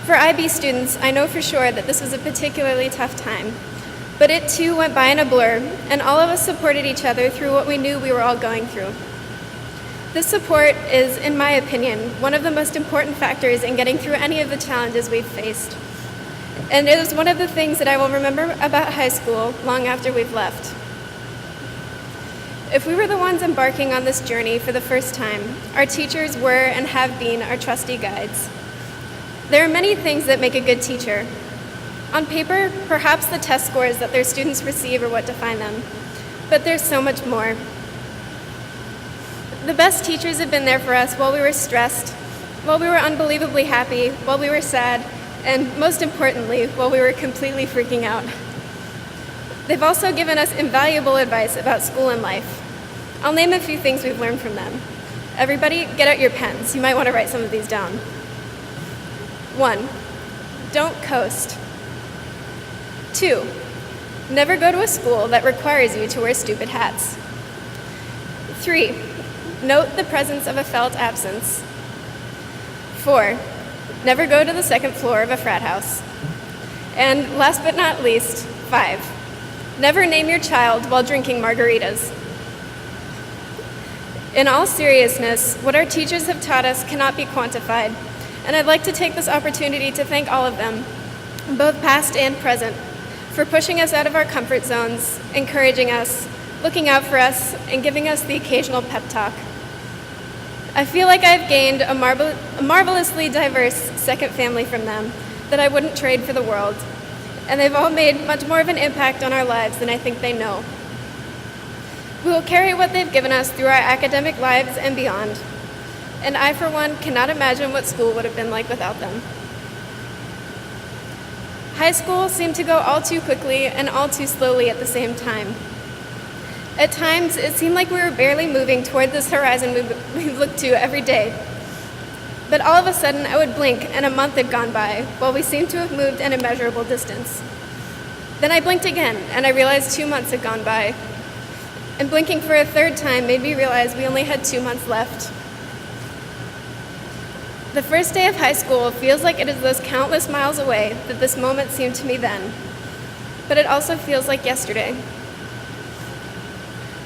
For IB students, I know for sure that this was a particularly tough time, but it too went by in a blur, and all of us supported each other through what we knew we were all going through. This support is, in my opinion, one of the most important factors in getting through any of the challenges we've faced. And it is one of the things that I will remember about high school long after we've left. If we were the ones embarking on this journey for the first time, our teachers were and have been our trusty guides. There are many things that make a good teacher. On paper, perhaps the test scores that their students receive are what define them, but there's so much more. The best teachers have been there for us while we were stressed, while we were unbelievably happy, while we were sad, and most importantly, while we were completely freaking out. They've also given us invaluable advice about school and life. I'll name a few things we've learned from them. Everybody, get out your pens. You might want to write some of these down. 1, don't coast. 2, never go to a school that requires you to wear stupid hats. 3, note the presence of a felt absence. 4, never go to the second floor of a frat house. And last but not least, 5, never name your child while drinking margaritas. In all seriousness, what our teachers have taught us cannot be quantified, and I'd like to take this opportunity to thank all of them, both past and present, for pushing us out of our comfort zones, encouraging us, looking out for us, and giving us the occasional pep talk. I feel like I've gained a marvelously diverse second family from them that I wouldn't trade for the world, and they've all made much more of an impact on our lives than I think they know. We will carry what they've given us through our academic lives and beyond, and I, for one, cannot imagine what school would have been like without them. High school seemed to go all too quickly and all too slowly at the same time. At times, it seemed like we were barely moving toward this horizon we looked to every day. But all of a sudden, I would blink and a month had gone by, while we seemed to have moved an immeasurable distance. Then I blinked again, and I realized 2 months had gone by. And blinking for a third time made me realize we only had 2 months left. The first day of high school feels like it is those countless miles away that this moment seemed to me then. But it also feels like yesterday.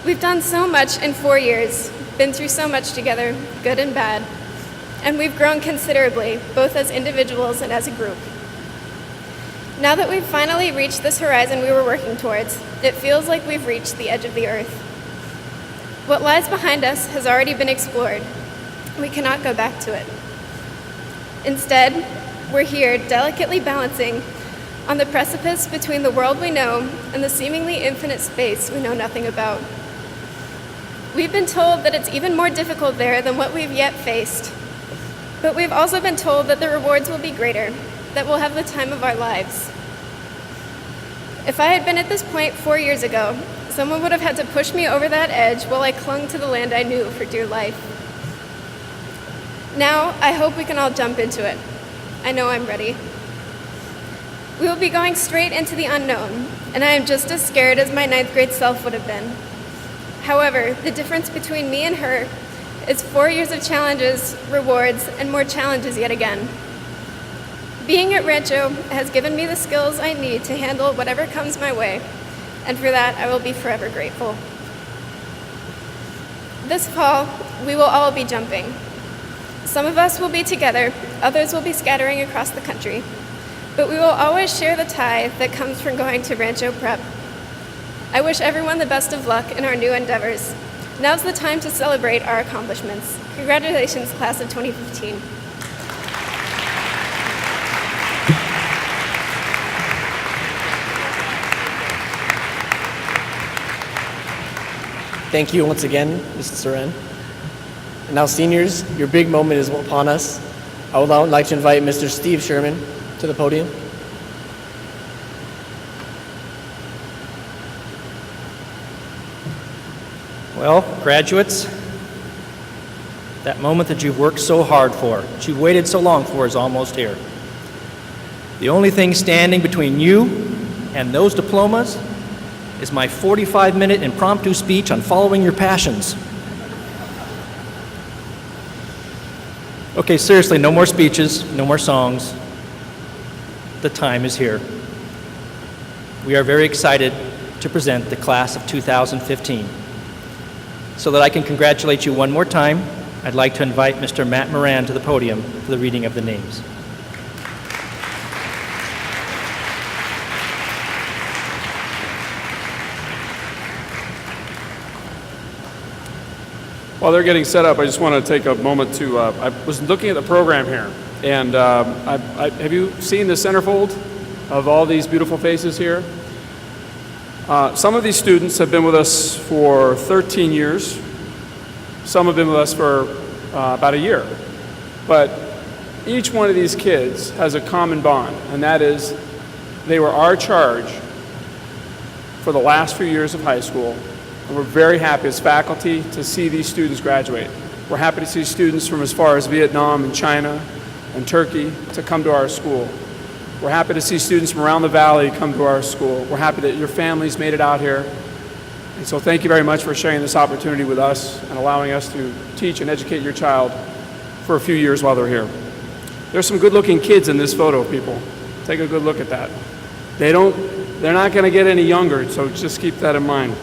We've done so much in 4 years, been through so much together, good and bad, and we've grown considerably, both as individuals and as a group. Now that we've finally reached this horizon we were working towards, it feels like we've reached the edge of the earth. What lies behind us has already been explored. We cannot go back to it. Instead, we're here delicately balancing on the precipice between the world we know and the seemingly infinite space we know nothing about. We've been told that it's even more difficult there than what we've yet faced. But we've also been told that the rewards will be greater, that we'll have the time of our lives. If I had been at this point 4 years ago, someone would have had to push me over that edge while I clung to the land I knew for dear life. Now, I hope we can all jump into it. I know I'm ready. We will be going straight into the unknown, and I am just as scared as my 9th grade self would have been. However, the difference between me and her It's 4 years of challenges, rewards, and more challenges yet again. Being at Rancho has given me the skills I need to handle whatever comes my way, and for that I will be forever grateful. This fall, we will all be jumping. Some of us will be together, others will be scattering across the country, but we will always share the tie that comes from going to Rancho Prep. I wish everyone the best of luck in our new endeavors. Now's the time to celebrate our accomplishments. Congratulations, class of 2015. Thank you once again, Mrs. Soren. And now, seniors, your big moment is upon us. I would now like to invite Mr. Steve Sherman to the podium. Well, graduates, that moment that you've worked so hard for, that you've waited so long for, is almost here. The only thing standing between you and those diplomas is my 45-minute impromptu speech on following your passions. Okay, seriously, no more speeches, no more songs. The time is here. We are very excited to present the class of 2015. So that I can congratulate you one more time, I'd like to invite Mr. Matt Moran to the podium for the reading of the names. While they're getting set up, I just want to take a moment to, I was looking at the program here, and have you seen the centerfold of all these beautiful faces here? Some of these students have been with us for 13 years. Some have been with us for about a year. But each one of these kids has a common bond, and that is they were our charge for the last few years of high school. And we're very happy as faculty to see these students graduate. We're happy to see students from as far as Vietnam and China and Turkey to come to our school. We're happy to see students from around the valley come to our school. We're happy that your families made it out here. And so thank you very much for sharing this opportunity with us and allowing us to teach and educate your child for a few years while they're here. There's some good-looking kids in this photo, people. Take a good look at that. They're not going to get any younger, so just keep that in mind.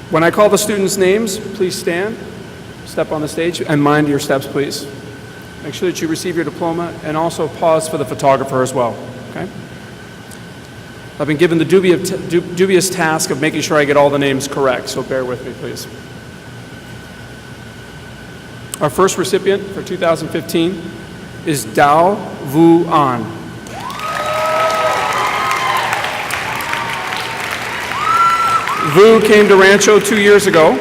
When I call the students' names, please stand. Step on the stage and mind your steps, please. Make sure that you receive your diploma and also pause for the photographer as well, okay? I've been given the dubious task of making sure I get all the names correct, so bear with me, please. Our first recipient for 2015 is Dao Vu An. Vu came to Rancho 2 years ago.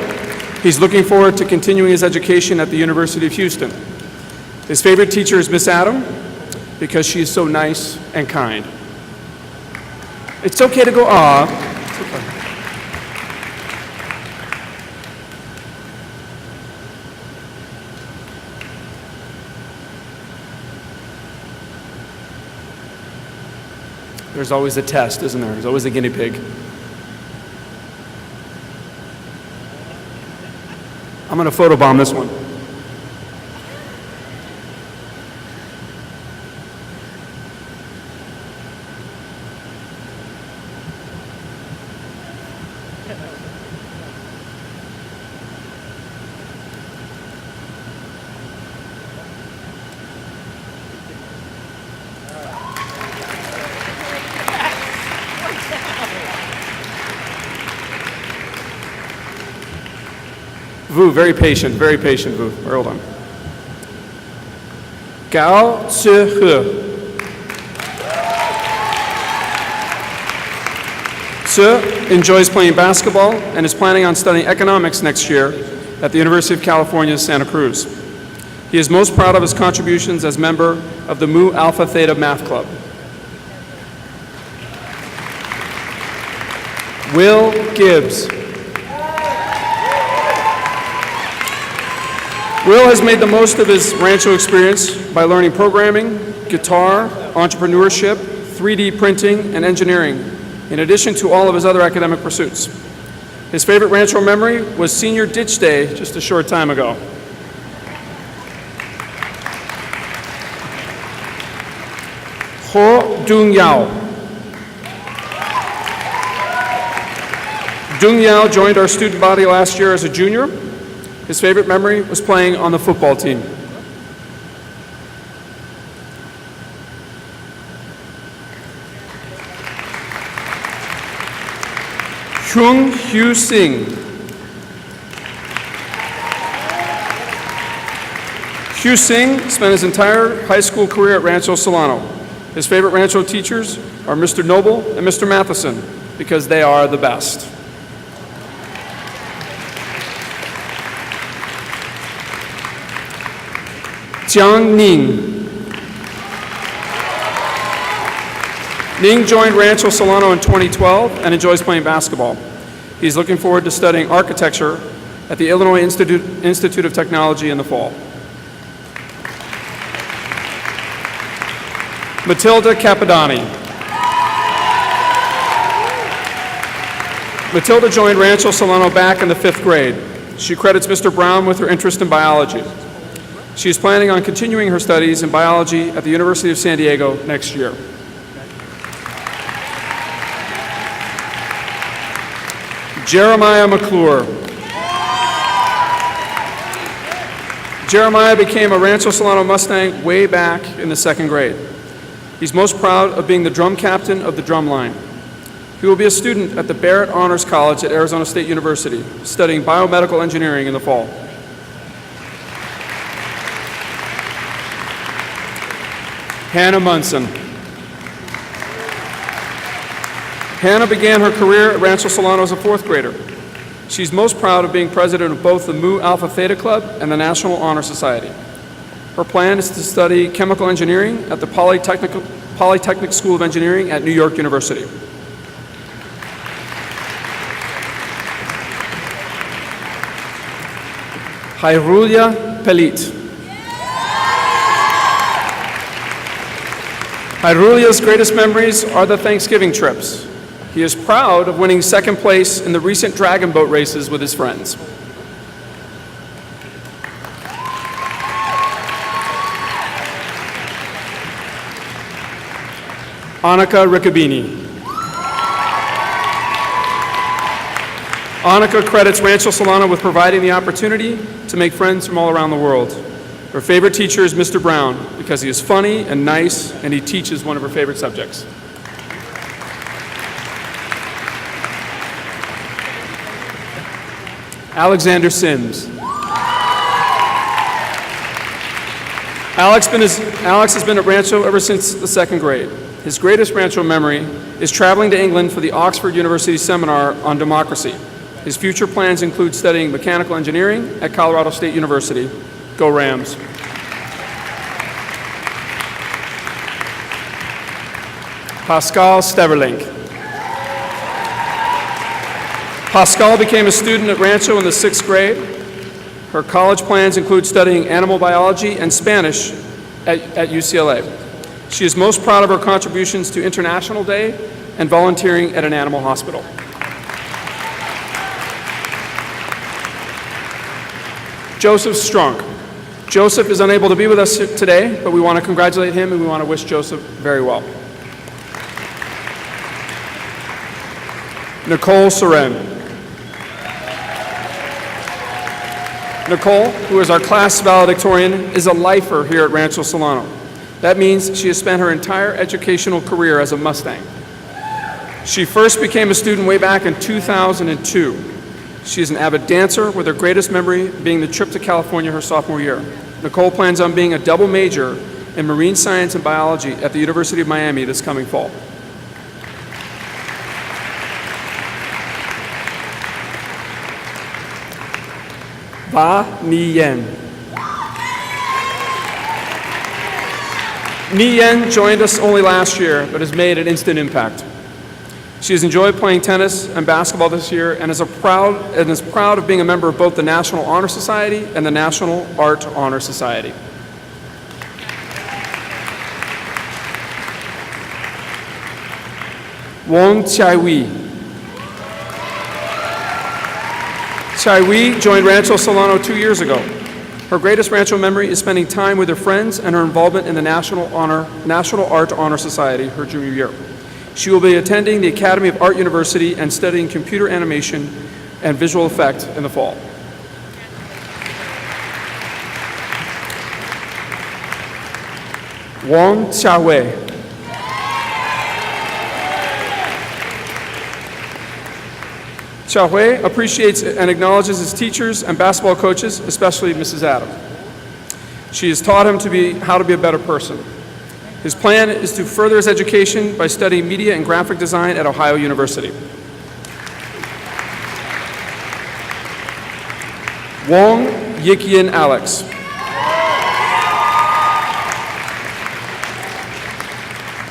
He's looking forward to continuing his education at the University of Houston. His favorite teacher is Miss Adam because she is so nice and kind. It's okay to go, aw. It's okay. There's always a test, isn't there? There's always a guinea pig. I'm going to photobomb this one. Vu, very patient, Vu. Hold on. Gao Tse He. Tse enjoys playing basketball and is planning on studying economics next year at the University of California, Santa Cruz. He is most proud of his contributions as member of the Mu Alpha Theta Math Club. Will Gibbs. Will has made the most of his Rancho experience by learning programming, guitar, entrepreneurship, 3D printing, and engineering. in addition to all of his other academic pursuits. His favorite Rancho memory was Senior Ditch Day just a short time ago. Ho Dung Yao. Dung Yao joined our student body last year as a junior. His favorite memory was playing on the football team. Chung Hyu Sing. Hugh Sing spent his entire high school career at Rancho Solano. His favorite Rancho teachers are Mr. Noble and Mr. Matheson because they are the best. Jiang Ning. Ning joined Rancho Solano in 2012 and enjoys playing basketball. He's looking forward to studying architecture at the Illinois Institute of Technology in the fall. Matilda Capadani. Matilda joined Rancho Solano back in the 5th grade. She credits Mr. Brown with her interest in biology. She is planning on continuing her studies in biology at the University of San Diego next year. Jeremiah McClure. Jeremiah became a Rancho Solano Mustang way back in the 2nd grade. He's most proud of being the drum captain of the drum line. He will be a student at the Barrett Honors College at Arizona State University, studying biomedical engineering in the fall. Hannah Munson. Hannah began her career at Rancho Solano as a 4th grader. She's most proud of being president of both the Mu Alpha Theta Club and the National Honor Society. Her plan is to study chemical engineering at the Polytechnic School of Engineering at New York University. Hairulia Pelit. Hairulia's greatest memories are the Thanksgiving trips. He is proud of winning 2nd place in the recent dragon boat races with his friends. Annika Riccabini. Annika credits Rancho Solano with providing the opportunity to make friends from all around the world. Her favorite teacher is Mr. Brown because he is funny and nice and he teaches one of her favorite subjects. Alexander Sims. Alex has been at Rancho ever since the 2nd grade. His greatest Rancho memory is traveling to England for the Oxford University seminar on democracy. His future plans include studying mechanical engineering at Colorado State University. Go Rams. Pascal Steverlink. Pascal became a student at Rancho in the 6th grade. Her college plans include studying animal biology and Spanish at UCLA. She is most proud of her contributions to International Day and volunteering at an animal hospital. Joseph Strunk. Joseph is unable to be with us today, but we want to congratulate him and we want to wish Joseph very well. Nicole Soren. Nicole, who is our class valedictorian, is a lifer here at Rancho Solano. That means she has spent her entire educational career as a Mustang. She first became a student way back in 2002. She is an avid dancer, with her greatest memory being the trip to California her sophomore year. Nicole plans on being a double major in marine science and biology at the University of Miami this coming fall. Va Ni Yen. Ni Yen joined us only last year, but has made an instant impact. She has enjoyed playing tennis and basketball this year and is proud of being a member of both the National Honor Society and the National Art Honor Society. Wong Chai-wee. Chai-wee joined Rancho Solano 2 years ago. Her greatest Rancho memory is spending time with her friends and her involvement in the National Art Honor Society her junior year. She will be attending the Academy of Art University and studying computer animation and visual effect in the fall. Wong Chia-wei. Chia-wei appreciates and acknowledges his teachers and basketball coaches, especially Mrs. Adam. She has taught him how to be a better person. His plan is to further his education by studying media and graphic design at Ohio University. Wong Yikian Alex.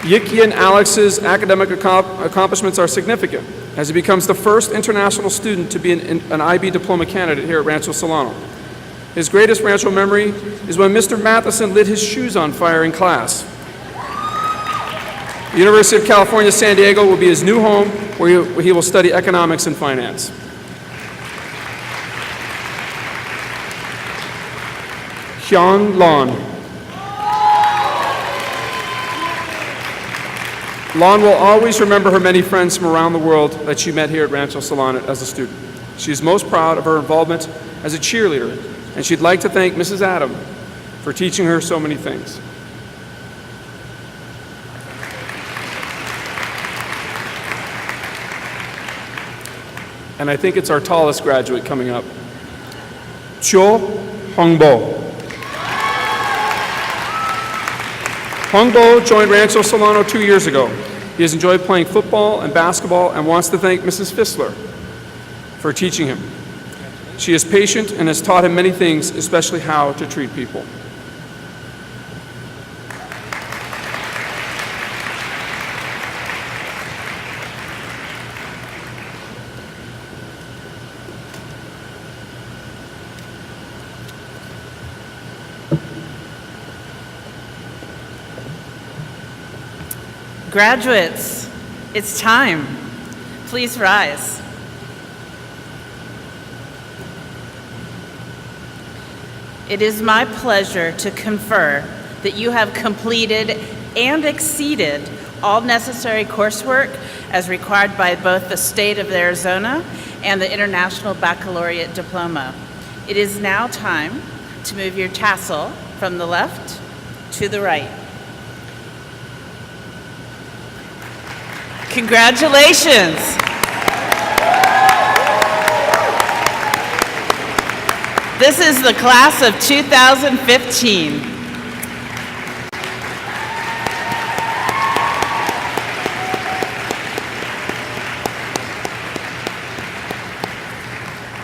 Yikian Alex's academic accomplishments are significant as he becomes the first international student to be an IB diploma candidate here at Rancho Solano. His greatest Rancho memory is when Mr. Matheson lit his shoes on fire in class. The University of California, San Diego will be his new home where he will study economics and finance. Hyun Lon. Lon will always remember her many friends from around the world that she met here at Rancho Solano as a student. She is most proud of her involvement as a cheerleader, and she'd like to thank Mrs. Adam for teaching her so many things. And I think it's our tallest graduate coming up. Cho Hongbo. Hongbo joined Rancho Solano 2 years ago. He has enjoyed playing football and basketball and wants to thank Mrs. Fissler for teaching him. She is patient and has taught him many things, especially how to treat people. Graduates, it's time. Please rise. It is my pleasure to confer that you have completed and exceeded all necessary coursework as required by both the state of Arizona and the International Baccalaureate Diploma. It is now time to move your tassel from the left to the right. Congratulations. This is the class of 2015.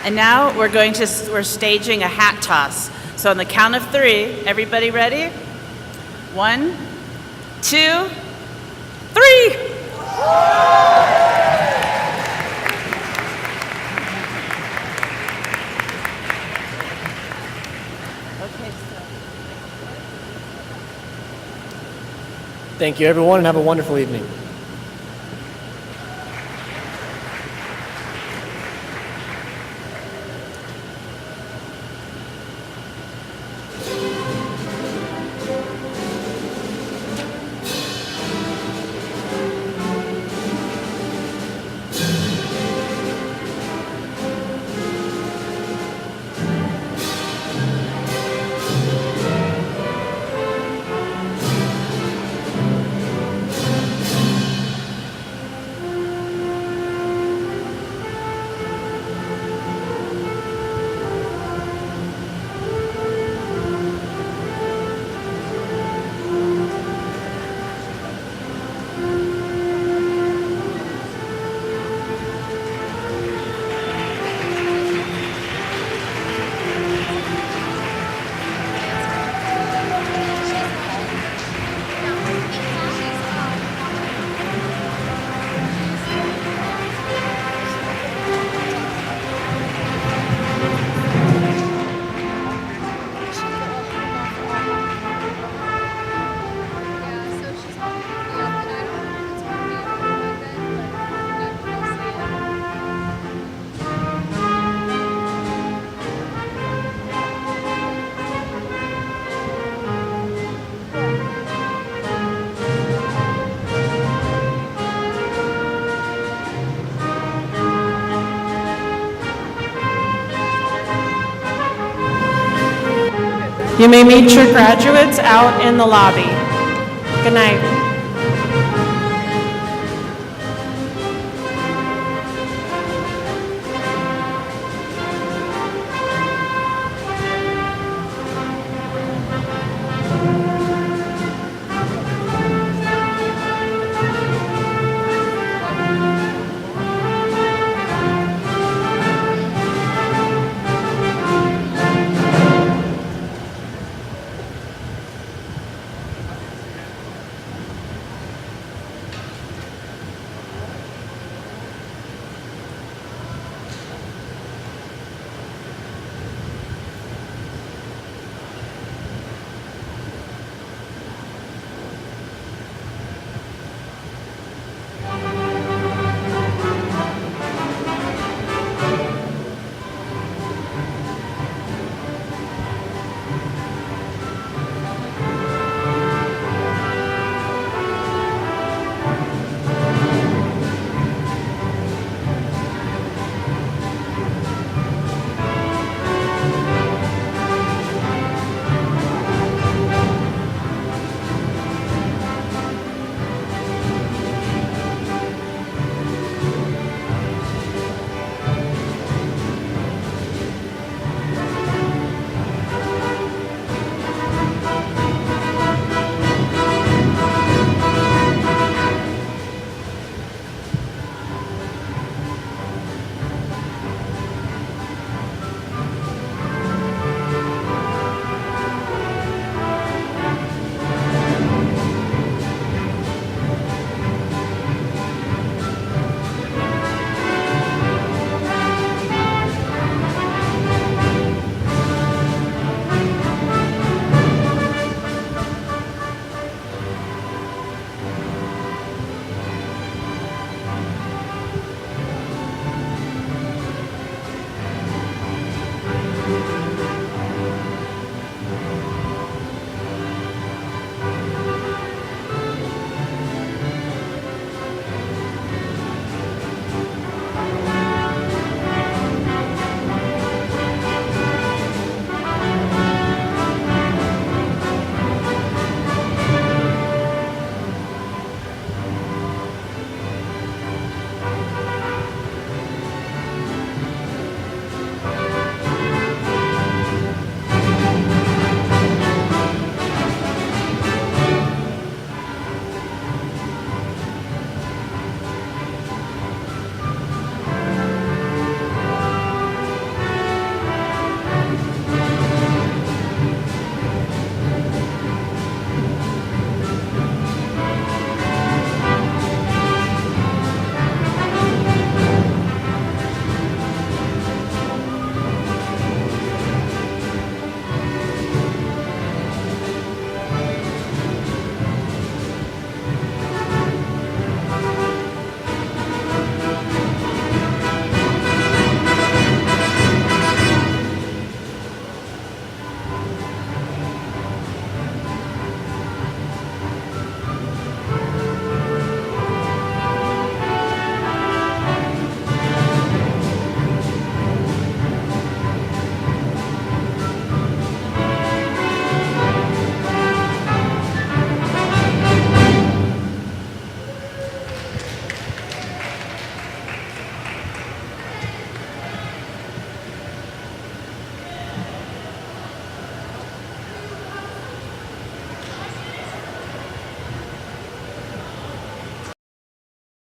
And now we're staging a hat toss. So on the count of 3, everybody ready? 1, 2, 3. Thank you, everyone, and have a wonderful evening. You may meet your graduates out in the lobby. Good night.